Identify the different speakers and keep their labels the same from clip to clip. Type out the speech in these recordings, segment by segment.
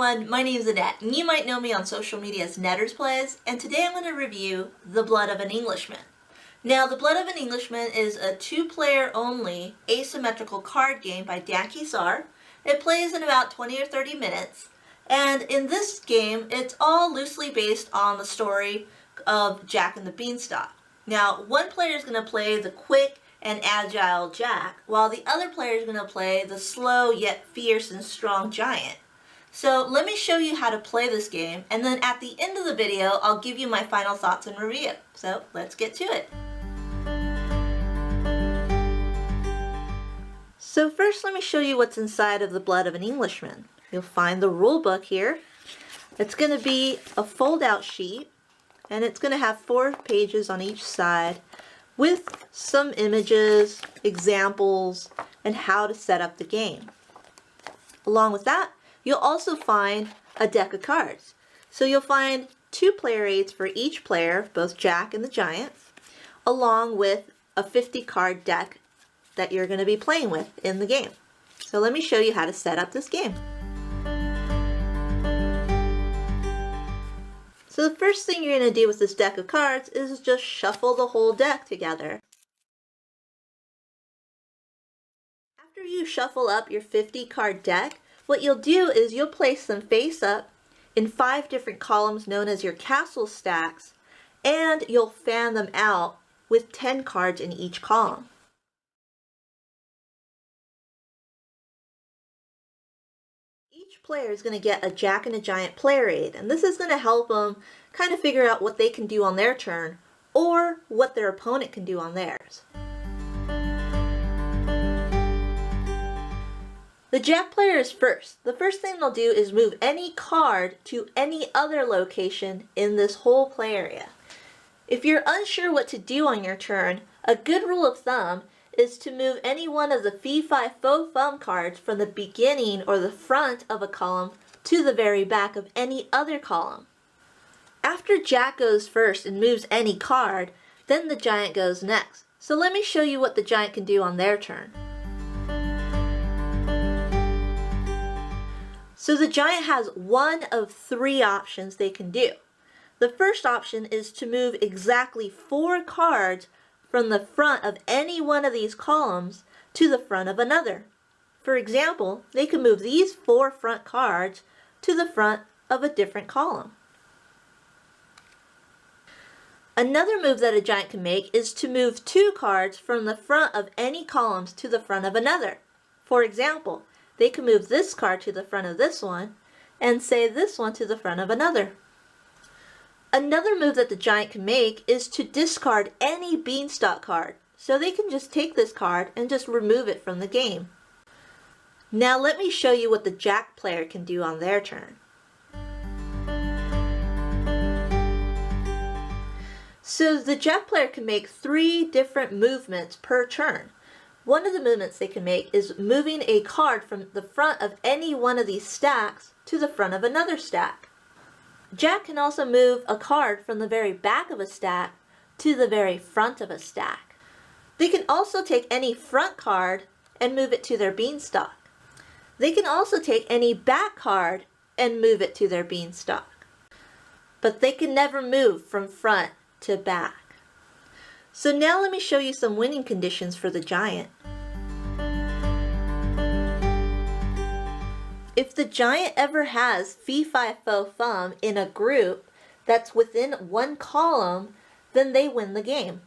Speaker 1: everyone, my name is Annette, and you might know me on social media as Nettersplays, and today I'm going to review The Blood of an Englishman. Now, The Blood of an Englishman is a two-player only asymmetrical card game by Dan Kesar. It plays in about 20 or 30 minutes, and in this game, it's all loosely based on the story of Jack and the Beanstalk. Now, one player is going to play the quick and agile Jack, while the other player is going to play the slow yet fierce and strong giant. So let me show you how to play this game, and then at the end of the video I'll give you my final thoughts and review. So let's get to it. So first let me show you what's inside of The Blood of an Englishman. You'll find the rule book here. It's going to be a fold-out sheet, and it's going to have 4 pages on each side with some images, examples, and how to set up the game. Along with that, you'll also find a deck of cards. So you'll find 2 player aids for each player, both Jack and the Giant, along with a 50 card deck that you're going to be playing with in the game. So let me show you how to set up this game. So the first thing you're going to do with this deck of cards is just shuffle the whole deck together. After you shuffle up your 50 card deck, what you'll do is you'll place them face up in 5 different columns known as your castle stacks, and you'll fan them out with 10 cards in each column. Each player is going to get a Jack and a Giant player aid, and this is going to help them kind of figure out what they can do on their turn or what their opponent can do on theirs. The Jack player is first. The first thing they'll do is move any card to any other location in this whole play area. If you're unsure what to do on your turn, a good rule of thumb is to move any one of the fee, fi, fo, fum cards from the beginning or the front of a column to the very back of any other column. After Jack goes first and moves any card, then the Giant goes next. So let me show you what the Giant can do on their turn. So the Giant has one of 3 options they can do. The first option is to move exactly 4 cards from the front of any one of these columns to the front of another. For example, they can move these 4 front cards to the front of a different column. Another move that a Giant can make is to move 2 cards from the front of any columns to the front of another. For example, they can move this card to the front of this one, and say this one to the front of another. Another move that the Giant can make is to discard any Beanstalk card, so they can just take this card and just remove it from the game. Now let me show you what the Jack player can do on their turn. So the Jack player can make 3 different movements per turn. One of the movements they can make is moving a card from the front of any one of these stacks to the front of another stack. Jack can also move a card from the very back of a stack to the very front of a stack. They can also take any front card and move it to their Beanstalk. They can also take any back card and move it to their Beanstalk. But they can never move from front to back. So now let me show you some winning conditions for the Giant. If the Giant ever has fee, fi, fo, fum in a group that's within 1 column, then they win the game.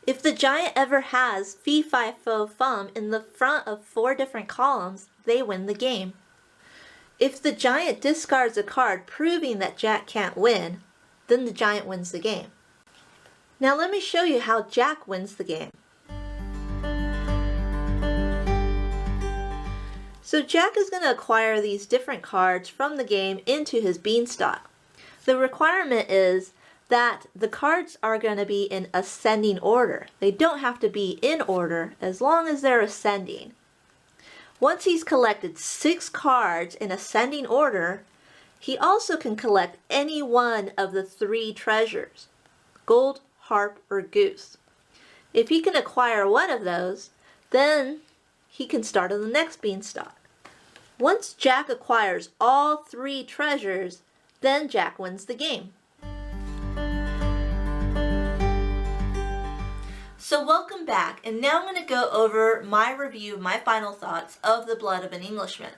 Speaker 1: If the Giant ever has fee, fi, fo, fum in the front of 4 different columns, they win the game. If the Giant discards a card proving that Jack can't win, then the Giant wins the game. Now let me show you how Jack wins the game. So Jack is going to acquire these different cards from the game into his Beanstalk. The requirement is that the cards are going to be in ascending order. They don't have to be in order as long as they're ascending. Once he's collected 6 cards in ascending order, he also can collect any one of the 3 treasures: gold, harp, or goose. If he can acquire one of those, then he can start on the next Beanstalk. Once Jack acquires all 3 treasures, then Jack wins the game. So welcome back, and now I'm going to go over my review, my final thoughts of The Blood of an Englishman.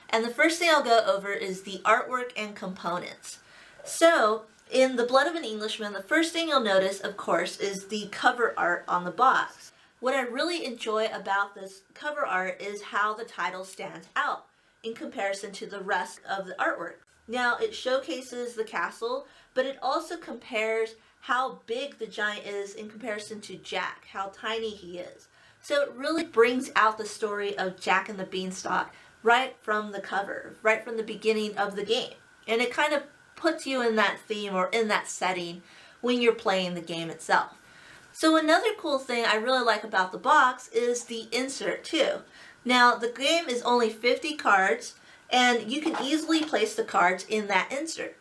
Speaker 1: And the first thing I'll go over is the artwork and components. So, in The Blood of an Englishman, the first thing you'll notice, of course, is the cover art on the box. What I really enjoy about this cover art is how the title stands out in comparison to the rest of the artwork. Now, it showcases the castle, but it also compares how big the giant is in comparison to Jack, how tiny he is. So it really brings out the story of Jack and the Beanstalk right from the cover, right from the beginning of the game. And it kind of puts you in that theme or in that setting when you're playing the game itself. So another cool thing I really like about the box is the insert too. Now, the game is only 50 cards, and you can easily place the cards in that insert.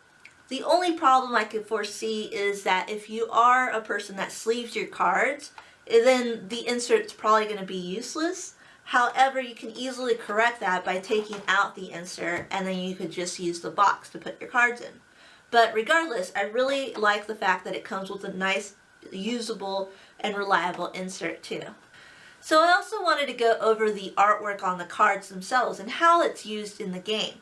Speaker 1: The only problem I could foresee is that if you are a person that sleeves your cards, then the insert's probably going to be useless. However, you can easily correct that by taking out the insert, and then you could just use the box to put your cards in. But regardless, I really like the fact that it comes with a nice, usable, and reliable insert too. So I also wanted to go over the artwork on the cards themselves and how it's used in the game.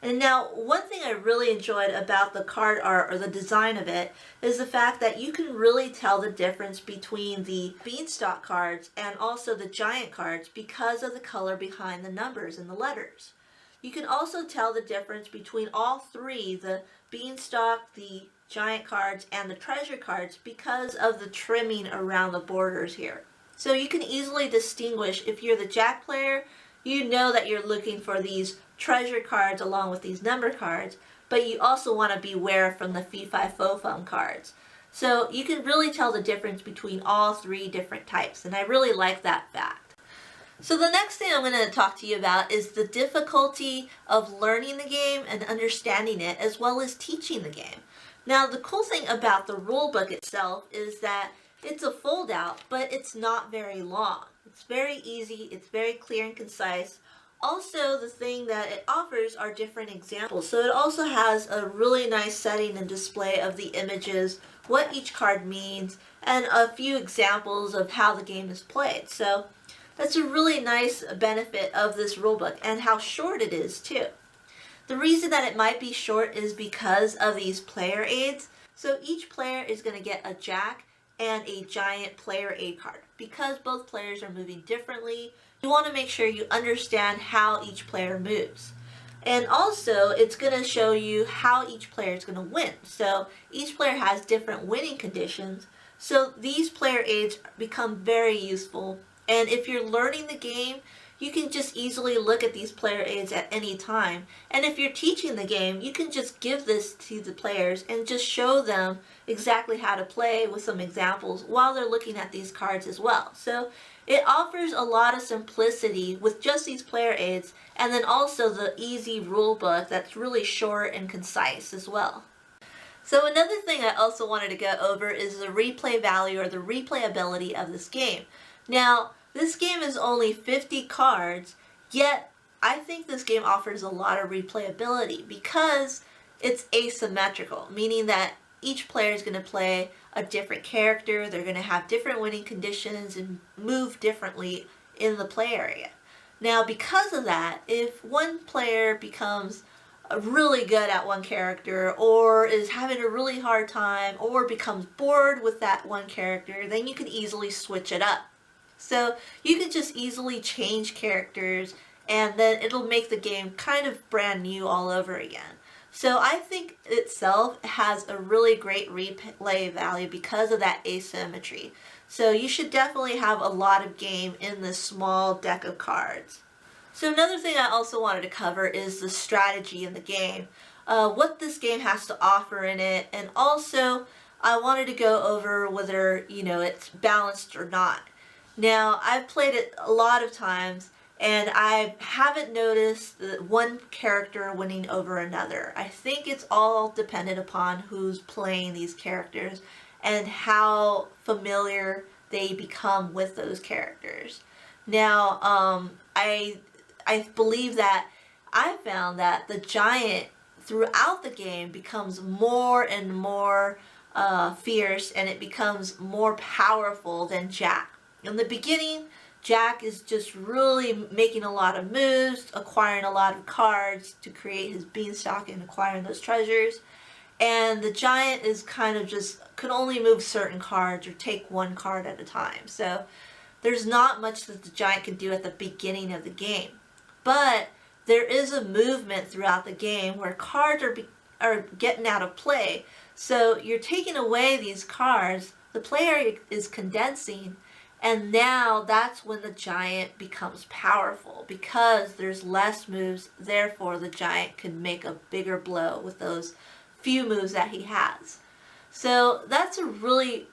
Speaker 1: And now, one thing I really enjoyed about the card art, or the design of it, is the fact that you can really tell the difference between the Beanstalk cards and also the Giant cards because of the color behind the numbers and the letters. You can also tell the difference between all 3, the Beanstalk, the Giant cards, and the Treasure cards because of the trimming around the borders here. So you can easily distinguish if you're the Jack player, you know that you're looking for these treasure cards along with these number cards, but you also want to beware from the Fee Fi Fo Fum cards. So you can really tell the difference between all 3 different types, and I really like that fact. So the next thing I'm going to talk to you about is the difficulty of learning the game and understanding it, as well as teaching the game. Now, the cool thing about the rule book itself is that it's a fold out, but it's not very long. It's very easy, it's very clear and concise. Also, the thing that it offers are different examples. So it also has a really nice setting and display of the images, what each card means, and a few examples of how the game is played. So that's a really nice benefit of this rulebook, and how short it is too. The reason that it might be short is because of these player aids. So each player is going to get a Jack and a Giant player aid card. Because both players are moving differently, you want to make sure you understand how each player moves. And also, it's going to show you how each player is going to win. So each player has different winning conditions. So these player aids become very useful. And if you're learning the game, you can just easily look at these player aids at any time. And if you're teaching the game, you can just give this to the players and just show them exactly how to play with some examples while they're looking at these cards as well. So it offers a lot of simplicity with just these player aids, and then also the easy rule book that's really short and concise as well. So another thing I also wanted to go over is the replay value, or the replayability of this game. Now, this game is only 50 cards, yet I think this game offers a lot of replayability because it's asymmetrical, meaning that each player is going to play a different character, they're going to have different winning conditions and move differently in the play area. Now, because of that, if one player becomes really good at one character, or is having a really hard time, or becomes bored with that one character, then you can easily switch it up. So you can just easily change characters, and then it'll make the game kind of brand new all over again. So I think itself has a really great replay value because of that asymmetry. So you should definitely have a lot of game in this small deck of cards. So another thing I also wanted to cover is the strategy in the game, what this game has to offer in it, and also I wanted to go over whether, it's balanced or not. Now, I've played it a lot of times, and I haven't noticed one character winning over another. I think it's all dependent upon who's playing these characters and how familiar they become with those characters. Now, I believe that I found that the giant throughout the game becomes more and more fierce, and it becomes more powerful than Jack. In the beginning, Jack is just really making a lot of moves, acquiring a lot of cards to create his beanstalk and acquiring those treasures. And the giant is kind of just could only move certain cards or take one card at a time. So there's not much that the giant can do at the beginning of the game. But there is a movement throughout the game where cards are getting out of play. So you're taking away these cards, the player is condensing, and now that's when the giant becomes powerful because there's less moves, therefore the giant can make a bigger blow with those few moves that he has. So that's a really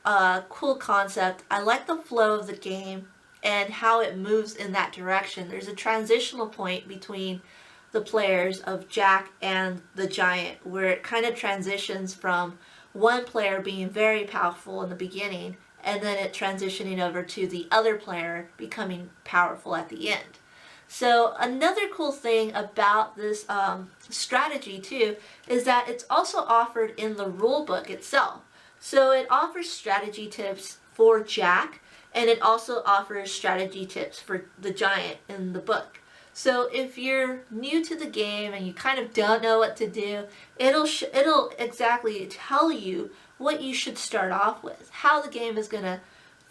Speaker 1: cool concept. I like the flow of the game and how it moves in that direction. There's a transitional point between the players of Jack and the giant where it kind of transitions from one player being very powerful in the beginning and then it transitioning over to the other player becoming powerful at the end. So another cool thing about this strategy too is that it's also offered in the rule book itself. So it offers strategy tips for Jack, and it also offers strategy tips for the giant in the book. So if you're new to the game and you kind of don't know what to do, it'll exactly tell you what you should start off with, how the game is going to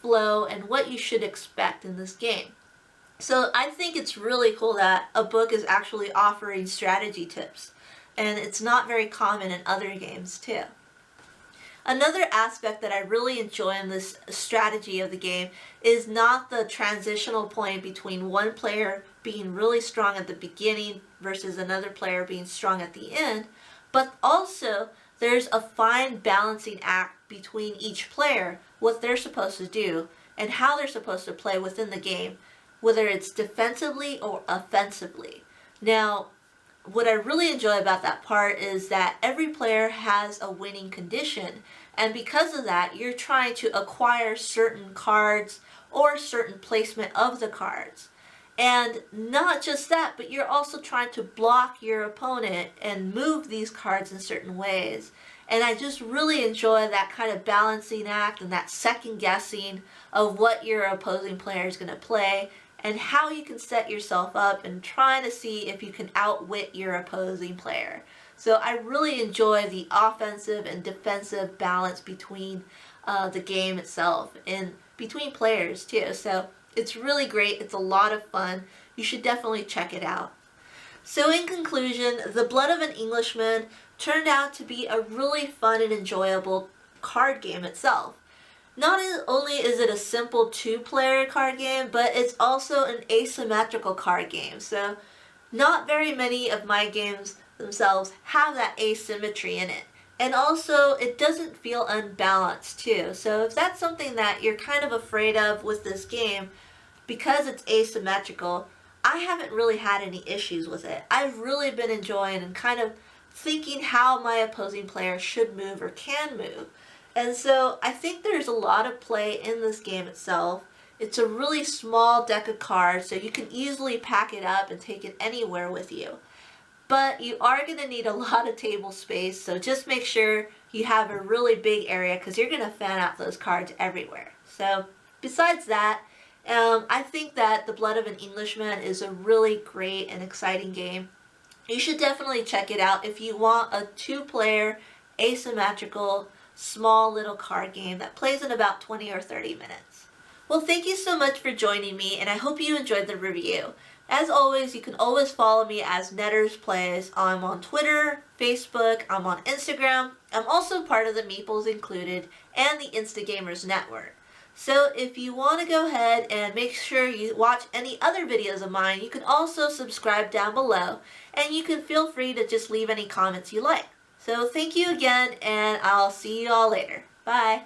Speaker 1: flow, and what you should expect in this game. So I think it's really cool that a book is actually offering strategy tips, and it's not very common in other games too. Another aspect that I really enjoy in this strategy of the game is not the transitional point between one player being really strong at the beginning versus another player being strong at the end, but also there's a fine balancing act between each player, what they're supposed to do, and how they're supposed to play within the game, whether it's defensively or offensively. Now, what I really enjoy about that part is that every player has a winning condition, and because of that, you're trying to acquire certain cards or certain placement of the cards. And not just that, but you're also trying to block your opponent and move these cards in certain ways. And I just really enjoy that kind of balancing act and that second guessing of what your opposing player is going to play and how you can set yourself up and trying to see if you can outwit your opposing player. So I really enjoy the offensive and defensive balance between the game itself and between players too. So it's really great. It's a lot of fun. You should definitely check it out. So in conclusion, The Blood of an Englishman turned out to be a really fun and enjoyable card game itself. Not only is it a simple two-player card game, but it's also an asymmetrical card game. So not very many of my games themselves have that asymmetry in it. And also, it doesn't feel unbalanced too. So if that's something that you're kind of afraid of with this game, because it's asymmetrical, I haven't really had any issues with it. I've really been enjoying and kind of thinking how my opposing player should move or can move. And so I think there's a lot of play in this game itself. It's a really small deck of cards, so you can easily pack it up and take it anywhere with you. But you are going to need a lot of table space, so just make sure you have a really big area because you're going to fan out those cards everywhere. So besides that, I think that The Blood of an Englishman is a really great and exciting game. You should definitely check it out if you want a two-player, asymmetrical, small little card game that plays in about 20 or 30 minutes. Well, thank you so much for joining me, and I hope you enjoyed the review. As always, you can always follow me as Nettersplays. I'm on Twitter, Facebook, I'm on Instagram. I'm also part of the Meeples Included and the Insta Gamers Network. So if you want to go ahead and make sure you watch any other videos of mine, you can also subscribe down below, and you can feel free to just leave any comments you like. So thank you again, and I'll see you all later. Bye!